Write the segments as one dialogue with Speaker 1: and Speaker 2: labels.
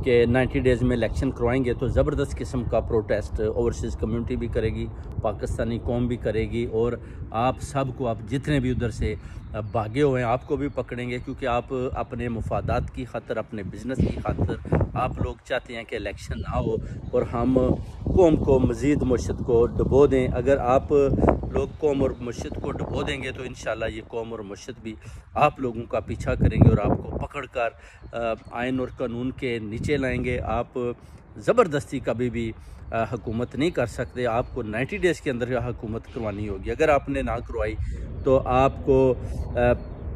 Speaker 1: कि 90 डेज़ में इलेक्शन करवाएंगे तो ज़बरदस्त किस्म का प्रोटेस्ट ओवरसीज़ कम्युनिटी भी करेगी, पाकिस्तानी कौम भी करेगी, और आप सबको, आप जितने भी उधर से भागे हुए हैं आपको भी पकड़ेंगे, क्योंकि आप अपने मुफादात की खातर, अपने बिज़नेस की खातर आप लोग चाहते हैं कि इलेक्शन ना हो और हम कौम को मज़ीद मुर्शद को डुबो दें। अगर आप लोग कौम और मुर्शद को डुबो देंगे तो इंशाल्लाह ये कौम और मुर्शद भी आप लोगों का पीछा करेंगे और आपको पकड़ कर आइन और कानून के नीचे लाएंगे। आप ज़बरदस्ती कभी भी हुकूमत नहीं कर सकते। आपको 90 डेज़ के अंदर हुकूमत करवानी होगी। अगर आपने ना करवाई तो आपको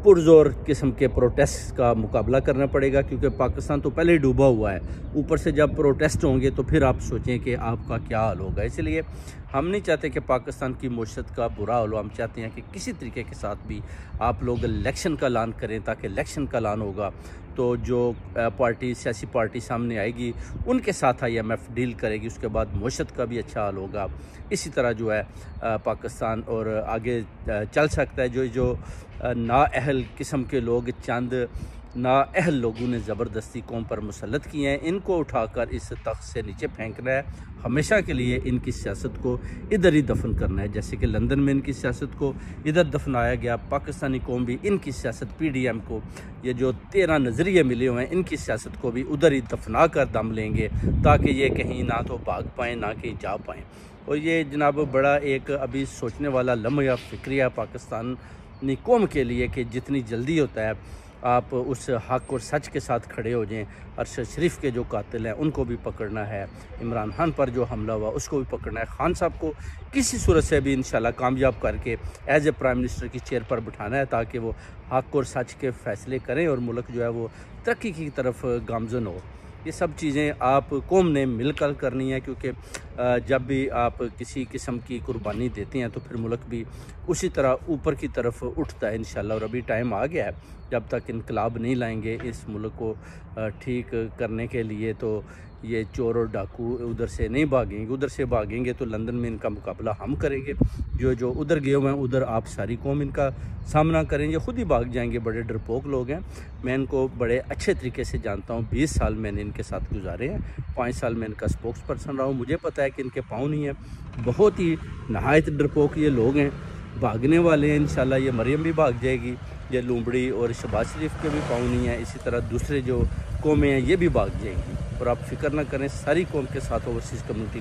Speaker 1: पुरजोर किस्म के प्रोटेस्ट का मुकाबला करना पड़ेगा, क्योंकि पाकिस्तान तो पहले ही डूबा हुआ है। ऊपर से जब प्रोटेस्ट होंगे तो फिर आप सोचें कि आपका क्या हाल होगा। इसलिए हम नहीं चाहते कि पाकिस्तान की मुर्शद का बुरा हाल हो। हम चाहते हैं कि किसी तरीके के साथ भी आप लोग इलेक्शन का ऐलान करें, ताकि इलेक्शन का ऐलान होगा तो जो पार्टी, सियासी पार्टी सामने आएगी उनके साथ IMF डील करेगी। उसके बाद मुर्शद का भी अच्छा हाल होगा। इसी तरह जो है पाकिस्तान और आगे चल सकता है। जो नाअहल किस्म के लोग, चंद नाअहल लोगों ने ज़बरदस्ती कौम पर मुसल्लत किए हैं, इनको उठाकर इस तख्त से नीचे फेंकना है। हमेशा के लिए इनकी सियासत को इधर ही दफन करना है। जैसे कि लंदन में इनकी सियासत को इधर दफनाया गया, पाकिस्तानी कौम भी इनकी सियासत, PDM को ये जो 13 नज़रिए मिले हुए हैं, इनकी सियासत को भी उधर ही दफना कर दम लेंगे, ताकि ये कहीं ना तो भाग पाएँ ना कहीं जा पाएँ। और ये जनाब बड़ा एक अभी सोचने वाला लम्हा फ़िक्रिया पाकिस्तानी कौम के लिए कि जितनी जल्दी होता है आप उस हक़ और सच के साथ खड़े हो जाएं। अरशद शरीफ के जो कातिल हैं उनको भी पकड़ना है, इमरान खान पर जो हमला हुआ उसको भी पकड़ना है, खान साहब को किसी सूरत से भी इंशाल्लाह कामयाब करके एज ए प्राइम मिनिस्टर की चेयर पर बिठाना है, ताकि वो हक़ और सच के फ़ैसले करें और मुल्क जो है वो तरक्की की तरफ गामज़न हो। ये सब चीज़ें आप कौम ने मिलकर करनी है, क्योंकि जब भी आप किसी किस्म की कुर्बानी देते हैं तो फिर मुल्क भी उसी तरह ऊपर की तरफ उठता है इंशाल्लाह। और अभी टाइम आ गया है, जब तक इनकलाब नहीं लाएंगे इस मुल्क को ठीक करने के लिए, तो ये चोर और डाकू उधर से नहीं भागेंगे। उधर से भागेंगे तो लंदन में इनका मुकाबला हम करेंगे। जो उधर गए हुए हैं उधर आप सारी कौम इनका सामना करेंगे, ख़ुद ही भाग जाएंगे। बड़े डरपोक लोग हैं, मैं इनको बड़े अच्छे तरीके से जानता हूँ। 20 साल मैंने इनके साथ गुजारे हैं, 5 साल मैं इनका स्पोक्स पर्सन रहा हूँ। मुझे पता है कि इनके पाँव नहीं है। बहुत ही नहायत डरपोक ये लोग हैं, भागने वाले हैं। इंशाल्लाह ये मरियम भी भाग जाएगी, ये लूमड़ी और शहबाज शरीफ के भी पाँव नहीं है। इसी तरह दूसरे जो कौमें हैं ये भी भाग जाएंगी। और आप फिक्र ना करें, सारी कौम के साथ ओवरसीज़ कम्युनिटी